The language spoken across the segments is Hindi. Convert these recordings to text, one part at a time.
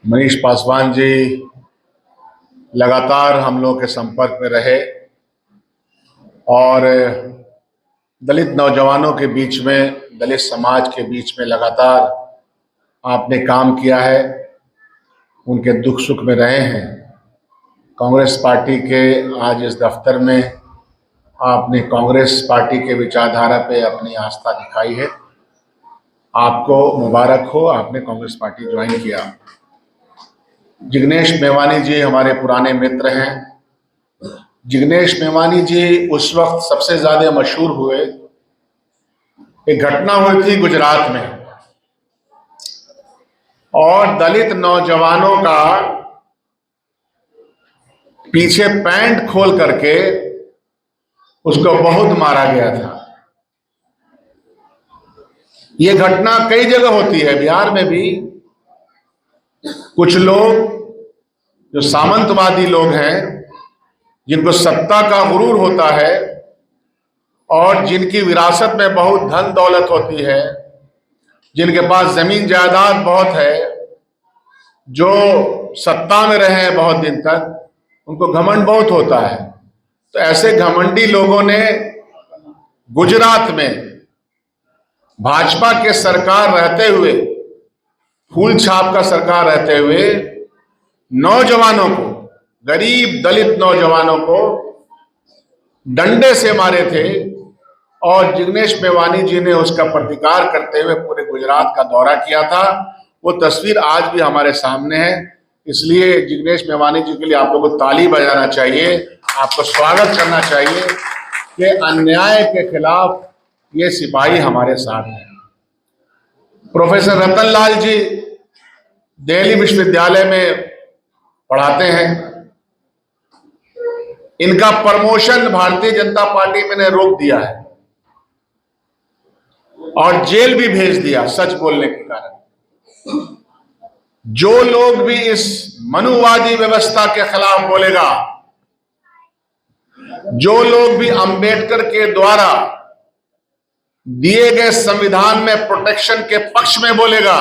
मनीष पासवान जी लगातार हम लोग के संपर्क में रहे और दलित नौजवानों के बीच में, दलित समाज के बीच में लगातार आपने काम किया है, उनके दुख सुख में रहे हैं। कांग्रेस पार्टी के आज इस दफ्तर में आपने कांग्रेस पार्टी के विचारधारा पे अपनी आस्था दिखाई है। आपको मुबारक हो, आपने कांग्रेस पार्टी ज्वाइन किया। जिग्नेश मेवानी जी हमारे पुराने मित्र हैं। जिग्नेश मेवानी जी उस वक्त सबसे ज्यादा मशहूर हुए, एक घटना हुई थी गुजरात में और दलित नौजवानों का पीछे पैंट खोल करके उसको बहुत मारा गया था। ये घटना कई जगह होती है, बिहार में भी। कुछ लोग जो सामंतवादी लोग हैं, जिनको सत्ता का गुरूर होता है और जिनकी विरासत में बहुत धन दौलत होती है, जिनके पास जमीन जायदाद बहुत है, जो सत्ता में रहे हैं बहुत दिन तक, उनको घमंड बहुत होता है। तो ऐसे घमंडी लोगों ने गुजरात में भाजपा के सरकार रहते हुए, फूल छाप का सरकार रहते हुए, नौजवानों को, गरीब दलित नौजवानों को डंडे से मारे थे और जिग्नेश मेवानी जी ने उसका प्रतिकार करते हुए पूरे गुजरात का दौरा किया था। वो तस्वीर आज भी हमारे सामने है। इसलिए जिग्नेश मेवानी जी के लिए आप लोगों को ताली बजाना चाहिए, आपको स्वागत करना चाहिए कि अन्याय के खिलाफ ये सिपाही हमारे साथ हैं। प्रोफेसर रतन लाल जी दिल्ली विश्वविद्यालय में पढ़ाते हैं। इनका प्रमोशन भारतीय जनता पार्टी में ने रोक दिया है और जेल भी भेज दिया सच बोलने के कारण। जो लोग भी इस मनुवादी व्यवस्था के खिलाफ बोलेगा, जो लोग भी अंबेडकर के द्वारा दिए गए संविधान में प्रोटेक्शन के पक्ष में बोलेगा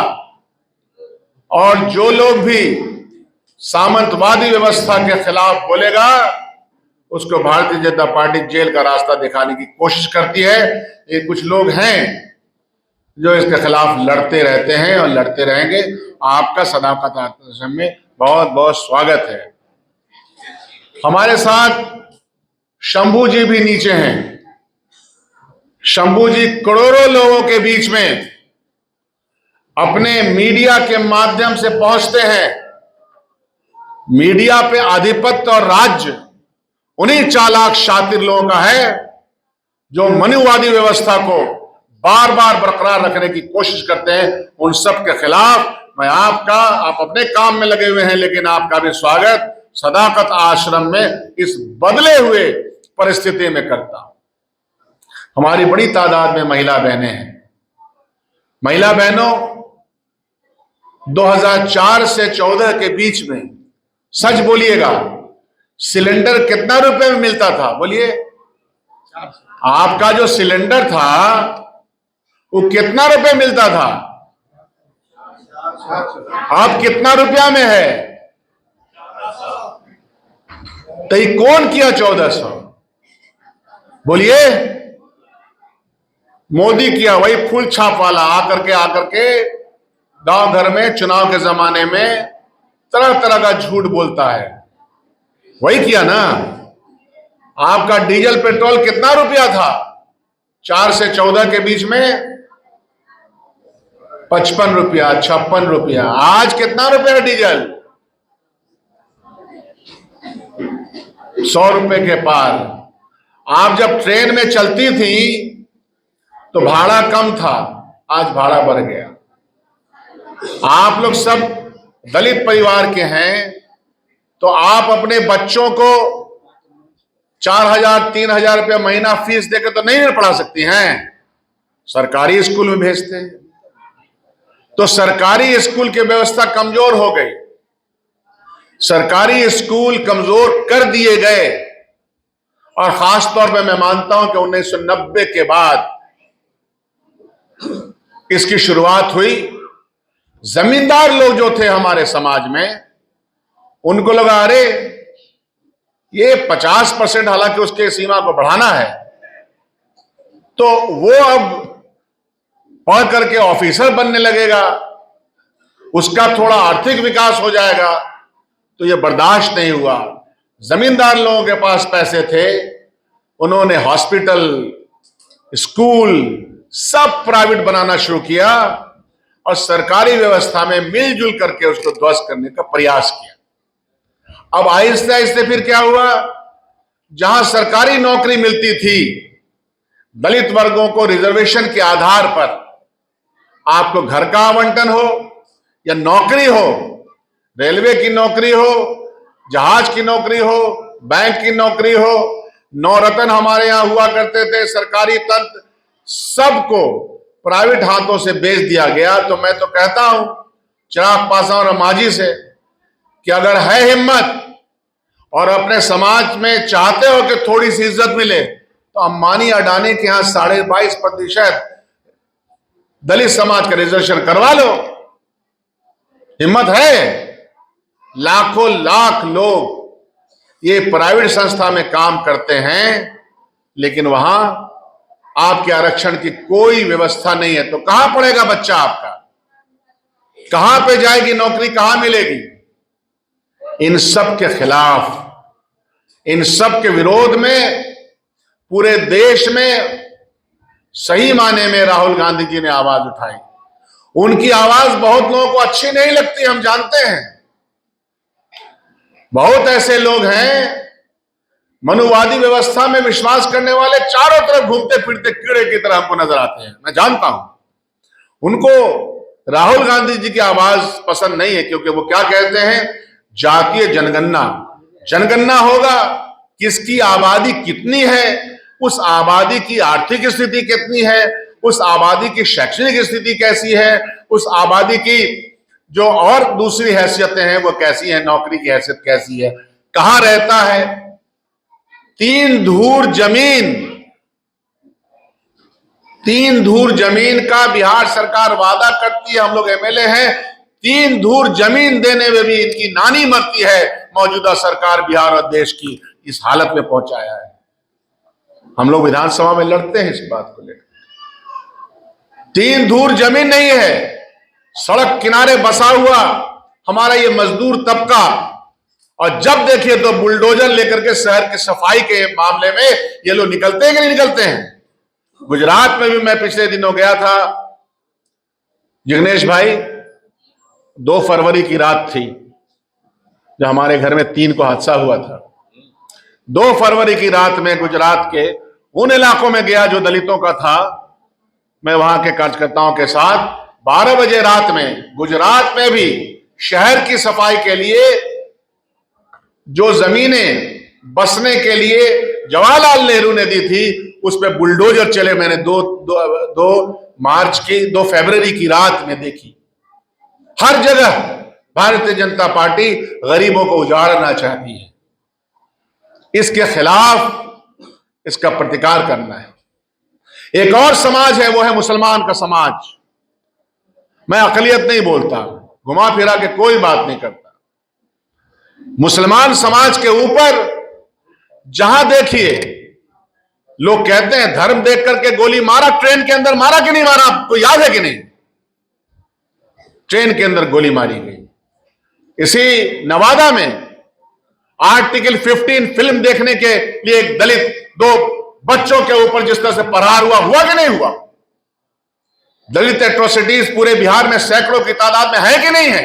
और जो लोग भी सामंतवादी व्यवस्था के खिलाफ बोलेगा, उसको भारतीय जनता पार्टी जेल का रास्ता दिखाने की कोशिश करती है। ये कुछ लोग हैं जो इसके खिलाफ लड़ते रहते हैं और लड़ते रहेंगे। आपका सदाकत आश्रम में बहुत बहुत स्वागत है। हमारे साथ शंभू जी भी नीचे हैं। शंभू जी करोड़ों लोगों के बीच में अपने मीडिया के माध्यम से पहुंचते हैं। मीडिया पे आधिपत्य और राज्य उन्हीं चालाक शातिर लोगों का है जो मनुवादी व्यवस्था को बार बार बरकरार रखने की कोशिश करते हैं। उन सब के खिलाफ मैं आप अपने काम में लगे हुए हैं, लेकिन आपका भी स्वागत सदाकत आश्रम में इस बदले हुए परिस्थिति में करता हूं। हमारी बड़ी तादाद में महिला बहनें हैं। महिला बहनों, 2004 से 14 के बीच में सच बोलिएगा, सिलेंडर कितना रुपए में मिलता था? बोलिए। आपका जो सिलेंडर था वो कितना रुपए मिलता था? आप कितना रुपया में है? तो ये कौन किया 1400? बोलिए। मोदी किया, वही फूल छाप वाला आकर के गांव घर में चुनाव के जमाने में तरह तरह का झूठ बोलता है, वही किया ना। आपका डीजल पेट्रोल कितना रुपया था 4 से 14 के बीच में? 55 रुपया, 56 रुपया। आज कितना रुपया है डीजल? 100 रुपए के पार। आप जब ट्रेन में चलती थी तो भाड़ा कम था, आज भाड़ा बढ़ गया। आप लोग सब दलित परिवार के हैं तो आप अपने बच्चों को 4,000 3,000 रुपया महीना फीस देकर तो नहीं पढ़ा सकती हैं, सरकारी स्कूल में भेजते हैं। तो सरकारी स्कूल की व्यवस्था कमजोर हो गई, सरकारी स्कूल कमजोर कर दिए गए। और खासतौर पे मैं मानता हूं कि 1990 के बाद इसकी शुरुआत हुई जमींदार लोग जो थे हमारे समाज में, उनको लगा अरे ये 50%, हालांकि उसके सीमा को बढ़ाना है, तो वो अब पढ़ करके ऑफिसर बनने लगेगा, उसका थोड़ा आर्थिक विकास हो जाएगा। तो ये बर्दाश्त नहीं हुआ। जमींदार लोगों के पास पैसे थे, उन्होंने हॉस्पिटल, स्कूल सब प्राइवेट बनाना शुरू किया और सरकारी व्यवस्था में मिलजुल करके उसको ध्वस्त करने का प्रयास किया। अब आहिस्ते आहिस्ते फिर क्या हुआ, जहां सरकारी नौकरी मिलती थी, दलित वर्गों को रिजर्वेशन के आधार पर आपको घर का आवंटन हो या नौकरी हो, रेलवे की नौकरी हो, जहाज की नौकरी हो, बैंक की नौकरी हो, नौरत्न हमारे यहां हुआ करते थे, सरकारी तंत्र, सबको प्राइवेट हाथों से बेच दिया गया। तो मैं तो कहता हूं चिराग पासवान और मांझी से कि अगर है हिम्मत और अपने समाज में चाहते हो कि थोड़ी सी इज्जत मिले, तो अंबानी अडानी के यहां 22.5% दलित समाज का रिजर्वेशन करवा लो। हिम्मत है। लाखों लाख लोग ये प्राइवेट संस्था में काम करते हैं, लेकिन वहां आपके आरक्षण की कोई व्यवस्था नहीं है। तो कहां पढ़ेगा बच्चा आपका, कहां पे जाएगी नौकरी, कहां मिलेगी? इन सब के खिलाफ, इन सब के विरोध में पूरे देश में सही माने में राहुल गांधी जी ने आवाज उठाई। उनकी आवाज बहुत लोगों को अच्छी नहीं लगती, हम जानते हैं। बहुत ऐसे लोग हैं मनुवादी व्यवस्था में विश्वास करने वाले, चारों तरफ घूमते फिरते कीड़े की तरह हमको नजर आते हैं, मैं जानता हूं। उनको राहुल गांधी जी की आवाज पसंद नहीं है, क्योंकि वो क्या कहते हैं, जातीय जनगणना, जनगणना होगा, किसकी आबादी कितनी है, उस आबादी की आर्थिक स्थिति कितनी है, उस आबादी की शैक्षणिक स्थिति कैसी है, उस आबादी की जो और दूसरी हैसियतें हैं वो कैसी है, नौकरी की हैसियत कैसी है, कहां रहता है। 3 धूर जमीन, 3 धूर जमीन का बिहार सरकार वादा करती है, हम लोग एमएलए हैं, 3 धूर जमीन देने में भी इनकी नानी मरती है। मौजूदा सरकार बिहार और देश की इस हालत में पहुंचाया है। हम लोग विधानसभा में लड़ते हैं इस बात को लेकर। 3 धूर जमीन नहीं है, सड़क किनारे बसा हुआ हमारा ये मजदूर तबका, और जब देखिए तो बुलडोजर लेकर के शहर की सफाई के मामले में ये लोग निकलते हैं कि नहीं निकलते हैं। गुजरात में भी मैं पिछले दिनों गया था, जिग्नेश भाई, 2 फरवरी की रात थी जब हमारे घर में 3 को हादसा हुआ था। 2 फरवरी की रात में गुजरात के उन इलाकों में गया जो दलितों का था। मैं वहां के कार्यकर्ताओं के साथ 12 बजे रात में गुजरात में भी शहर की सफाई के लिए जो जमीनें बसने के लिए जवाहरलाल नेहरू ने दी थी, उस पर बुलडोजर चले। मैंने 2 फरवरी की रात में देखी। हर जगह भारतीय जनता पार्टी गरीबों को उजाड़ना चाहती है। इसके खिलाफ इसका प्रतिकार करना है। एक और समाज है, वो है मुसलमान का समाज। मैं अकलियत नहीं बोलता, घुमा फिरा के कोई बात नहीं करता। मुसलमान समाज के ऊपर जहां देखिए लोग कहते हैं धर्म देख करके गोली मारा, ट्रेन के अंदर मारा कि नहीं मारा, आपको याद है कि नहीं? ट्रेन के अंदर गोली मारी गई। इसी नवादा में आर्टिकल 15 फिल्म देखने के लिए एक दलित 2 बच्चों के ऊपर जिस तरह से प्रहार हुआ कि नहीं हुआ? दलित एट्रोसिटीज पूरे बिहार में सैकड़ों की तादाद में है कि नहीं है?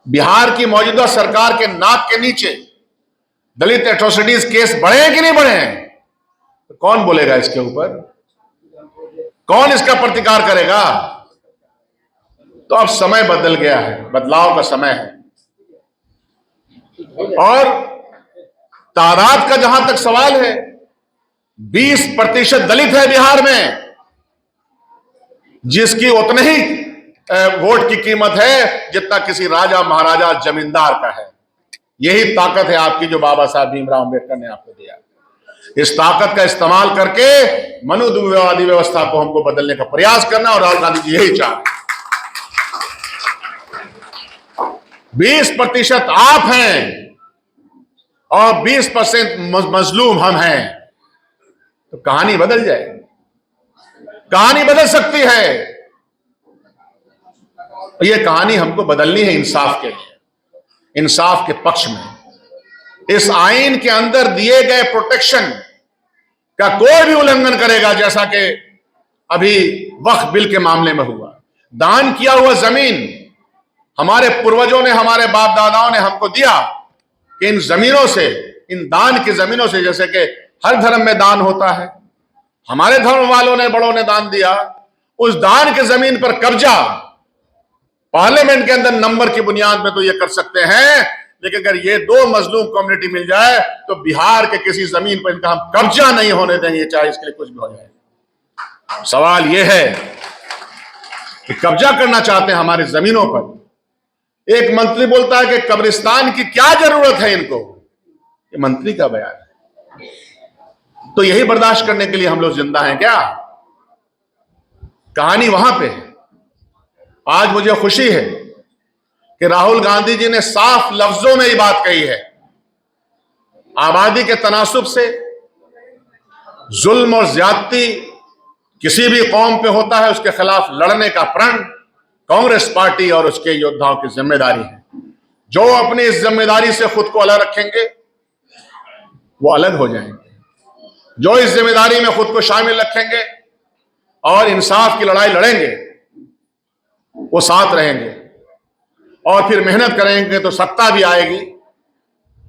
बिहार की मौजूदा सरकार के नाक के नीचे दलित एट्रोसिटीज केस बढ़े हैं कि नहीं बढ़े हैं? तो कौन बोलेगा इसके ऊपर? कौन इसका प्रतिकार करेगा? तो अब समय बदल गया है, बदलाव का समय है। और तादाद का जहां तक सवाल है, 20% दलित है बिहार में, जिसकी उतने ही वोट की कीमत है जितना किसी राजा महाराजा जमींदार का है। यही ताकत है आपकी जो बाबा साहब भीमराव अम्बेडकर ने आपको दिया। इस ताकत का इस्तेमाल करके मनुवादी व्यवस्था को हमको बदलने का प्रयास करना, और राहुल गांधी जी यही चाहते हैं। 20% आप हैं और 20% मजलूम हम हैं, तो कहानी बदल जाएगी, कहानी बदल सकती है। यह कहानी हमको बदलनी है इंसाफ के लिए, इंसाफ के पक्ष में। इस आइन के अंदर दिए गए प्रोटेक्शन का कोई भी उल्लंघन करेगा, जैसा कि अभी वक्फ बिल के मामले में हुआ, दान किया हुआ जमीन हमारे पूर्वजों ने, हमारे बाप दादाओं ने हमको दिया कि इन जमीनों से, इन दान की जमीनों से, जैसे कि हर धर्म में दान होता है, हमारे धर्म वालों ने, बड़ों ने दान दिया, उस दान की जमीन पर कब्जा पार्लियामेंट के अंदर नंबर की बुनियाद में तो ये कर सकते हैं, लेकिन अगर ये दो मजलूम कम्युनिटी मिल जाए तो बिहार के किसी जमीन पर इनका हम कब्जा नहीं होने देंगे, चाहे इसके लिए कुछ भी हो जाए। सवाल यह है कि कब्जा करना चाहते हैं हमारी जमीनों पर। एक मंत्री बोलता है कि कब्रिस्तान की क्या जरूरत है इनको, ये मंत्री का बयान है। तो यही बर्दाश्त करने के लिए हम लोग जिंदा हैं क्या? कहानी वहां पे है। आज मुझे खुशी है कि राहुल गांधी जी ने साफ लफ्जों में ये बात कही है, आबादी के तनासुब से जुल्म और ज्यादती किसी भी कौम पे होता है, उसके खिलाफ लड़ने का प्रण कांग्रेस पार्टी और उसके योद्धाओं की जिम्मेदारी है। जो अपनी इस जिम्मेदारी से खुद को अलग रखेंगे वो अलग हो जाएंगे, जो इस जिम्मेदारी में खुद को शामिल रखेंगे और इंसाफ की लड़ाई लड़ेंगे वो साथ रहेंगे, और फिर मेहनत करेंगे तो सत्ता भी आएगी,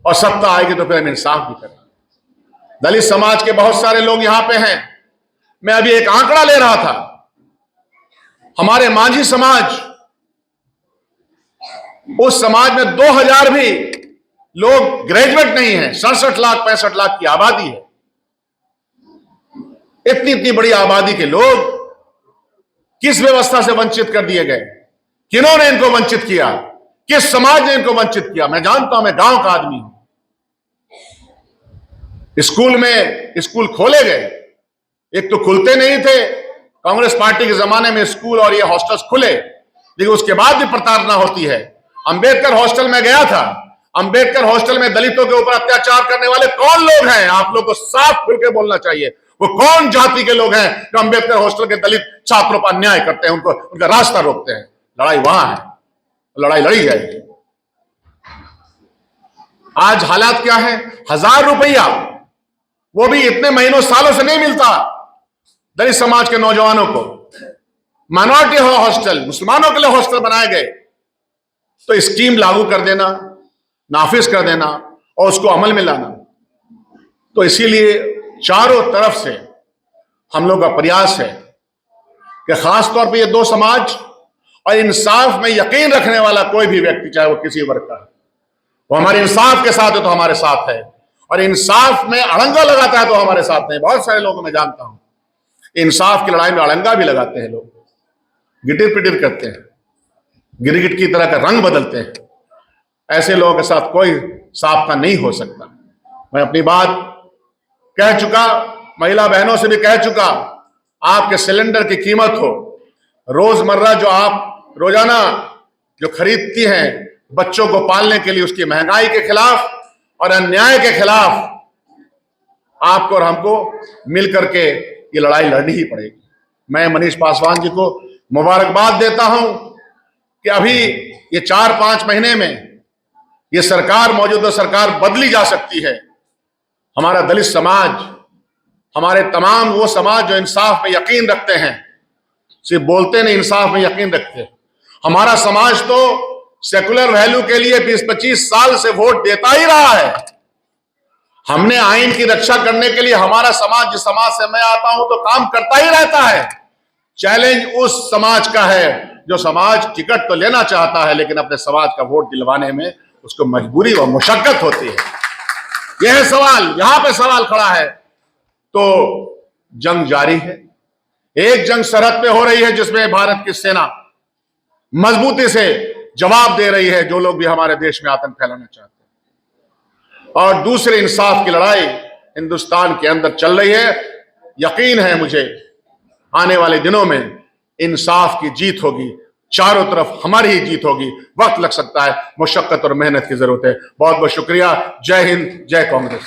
और सत्ता आएगी तो फिर हम इंसाफ भी करेंगे। दलित समाज के बहुत सारे लोग यहां पे हैं। मैं अभी एक आंकड़ा ले रहा था, हमारे मांझी समाज, उस समाज में 2000 भी लोग ग्रेजुएट नहीं है, 67 लाख 65 लाख की आबादी है। इतनी इतनी बड़ी आबादी के लोग किस व्यवस्था से वंचित कर दिए गए? किन्होंने इनको वंचित किया? किस समाज ने इनको वंचित किया? मैं जानता हूं, मैं गांव का आदमी हूं। स्कूल में स्कूल खोले गए, एक तो खुलते नहीं थे, कांग्रेस पार्टी के जमाने में स्कूल और ये हॉस्टल्स खुले, लेकिन उसके बाद भी प्रताड़ना होती है। अंबेडकर हॉस्टल में गया था, अंबेडकर हॉस्टल में दलितों के ऊपर अत्याचार करने वाले कौन लोग हैं? आप लोग को साफ खुल के बोलना चाहिए। वो कौन जाति के लोग हैं जो अंबेडकर हॉस्टल के दलित छात्रों पर अन्याय करते हैं, उनको उनका रास्ता रोकते हैं? लड़ाई वहां है, लड़ाई लड़ी जाएगी। आज हालात क्या है? 1000 रुपया वो भी इतने महीनों सालों से नहीं मिलता दलित समाज के नौजवानों को। माइनॉरिटी हॉस्टल, मुसलमानों के लिए हॉस्टल बनाए गए, तो स्कीम लागू कर देना, नाफिज कर देना और उसको अमल में लाना। तो इसीलिए चारों तरफ से हम लोग का प्रयास है कि खासतौर पर ये दो समाज और इंसाफ में यकीन रखने वाला कोई भी व्यक्ति, चाहे वो किसी वर्ग का है, वो हमारे इंसाफ के साथ है तो हमारे साथ है, और इंसाफ में अड़ंगा लगाता है तो हमारे साथ नहीं। बहुत सारे लोग मैं जानता हूं इंसाफ की लड़ाई में अड़ंगा भी लगाते हैं, लोग गिटिर पिटिर करते हैं, गिरगिट की तरह का रंग बदलते हैं। ऐसे लोगों के साथ कोई साबका नहीं हो सकता। मैं अपनी बात कह चुका, महिला बहनों से भी कह चुका। आपके सिलेंडर की कीमत हो, रोजमर्रा जो आप रोजाना जो खरीदती हैं बच्चों को पालने के लिए, उसकी महंगाई के खिलाफ और अन्याय के खिलाफ आपको और हमको मिलकर के ये लड़ाई लड़नी ही पड़ेगी। मैं मनीष पासवान जी को मुबारकबाद देता हूं कि अभी ये 4-5 महीने में ये सरकार, मौजूदा सरकार बदली जा सकती है। हमारा दलित समाज, हमारे तमाम वो समाज जो इंसाफ में यकीन रखते हैं, सिर्फ बोलते नहीं, इंसाफ में यकीन रखते हैं। हमारा समाज तो सेकुलर वैल्यू के लिए 20-25 साल से वोट देता ही रहा है। हमने आइन की रक्षा करने के लिए, हमारा समाज, जिस समाज से मैं आता हूं, तो काम करता ही रहता है। चैलेंज उस समाज का है जो समाज टिकट तो लेना चाहता है, लेकिन अपने समाज का वोट दिलवाने में उसको मजबूरी व मुशक्कत होती है। यह सवाल, यहां पे सवाल खड़ा है। तो जंग जारी है, एक जंग सरहद पे हो रही है जिसमें भारत की सेना मजबूती से जवाब दे रही है जो लोग भी हमारे देश में आतंक फैलाना चाहते हैं, और दूसरे इंसाफ की लड़ाई हिंदुस्तान के अंदर चल रही है। यकीन है मुझे आने वाले दिनों में इंसाफ की जीत होगी, चारों तरफ हमारी ही जीत होगी। वक्त लग सकता है, मुशक्कत और मेहनत की जरूरत है। बहुत बहुत शुक्रिया। जय हिंद, जय कांग्रेस।